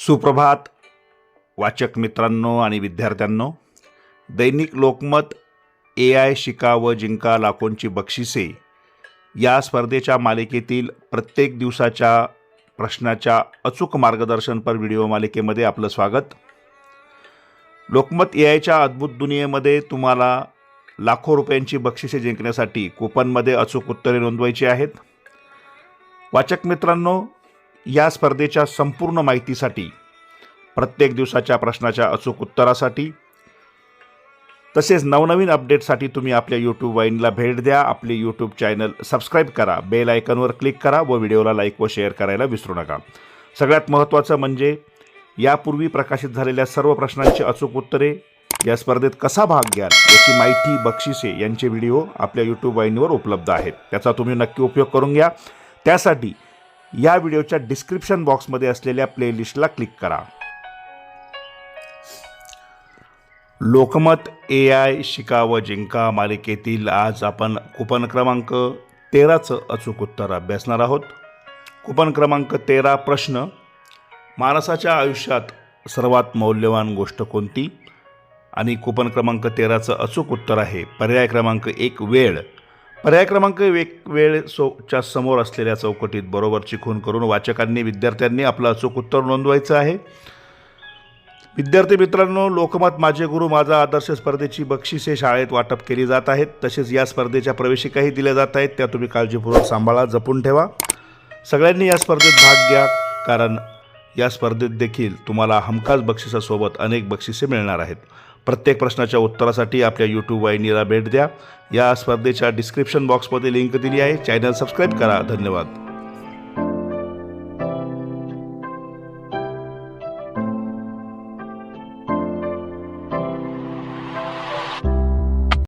सुप्रभात वाचक मित्रांनो आणि विद्यार्थ्यांनो, दैनिक लोकमत AI शिका व जिंका लाखोंची बक्षिसे या स्पर्धेच्या मालिकेतील प्रत्येक दिवसाच्या प्रश्नाच्या अचूक मार्गदर्शनपर व्हिडिओ मालिकेमध्ये आपलं स्वागत। लोकमत AIच्या अद्भुत दुनियेमध्ये तुम्हाला लाखो रुपयांची बक्षिसे जिंकण्यासाठी कूपनमध्ये अचूक उत्तरे नोंदवायची आहेत। वाचक मित्रांनो, या स्पर्धेच्या संपूर्ण माहितीसाठी, प्रत्येक दिवसाच्या प्रश्नाच्या अचूक उत्तरासाठी तसेच नवनवीन अपडेटसाठी तुम्ही आपल्या YouTube वाहिनीला भेट द्या। आपले YouTube चॅनल सबस्क्राइब करा, बेल आयकॉनवर क्लिक करा व व्हिडिओला लाईक व शेअर करायला विसरू नका। सगळ्यात महत्त्वाचं म्हणजे यापूर्वी प्रकाशित झालेल्या सर्व प्रश्नांची अचूक उत्तरे, या स्पर्धेत कसा भाग घ्याल याची माहिती, बक्षिसे यांचे व्हिडिओ आपल्या YouTube वाहिनीवर उपलब्ध आहेत। त्याचा तुम्ही नक्की उपयोग करून घ्या। त्यासाठी या व्हिडिओच्या डिस्क्रिप्शन बॉक्समध्ये असलेल्या प्लेलिस्टला क्लिक करा। लोकमत AI शिका व जिंका मालिकेतील आज आपण कूपन क्रमांक 13चं अचूक उत्तर अभ्यासणार आहोत। कूपन क्रमांक 13 प्रश्न: माणसाच्या आयुष्यात सर्वात मौल्यवान गोष्ट कोणती? आणि कूपन क्रमांक 13चं अचूक उत्तर आहे पर्याय क्रमांक 1 वेळ। पर्याय क्रमांक 1 वेळ च्या समोर असलेल्या चौकटीत बरोबरची खूण करून वाचकांनी, विद्यार्थ्यांनी आपलं अचूक उत्तर नोंदवायचं आहे। विद्यार्थी मित्रांनो, लोकमत माझे गुरु माझा आदर्श स्पर्धेची बक्षिसे शाळेत वाटप केली जात आहेत। तसेच या स्पर्धेच्या प्रवेशिकाही दिल्या जात आहेत, त्या तुम्ही काळजीपूर्वक सांभाळा, जपून ठेवा। सगळ्यांनी या स्पर्धेत भाग घ्या, कारण या स्पर्धेत देखील तुम्हाला हमखास बक्षिसासोबत अनेक बक्षिसे मिळणार आहेत। प्रत्येक प्रश्नाच्या उत्तरासाठी आपल्या YouTube वाहिनीला भेट द्या। या स्पर्धेच्या डिस्क्रिप्शन बॉक्समध्ये लिंक दिली आहे। चॅनल सबस्क्राइब करा। धन्यवाद।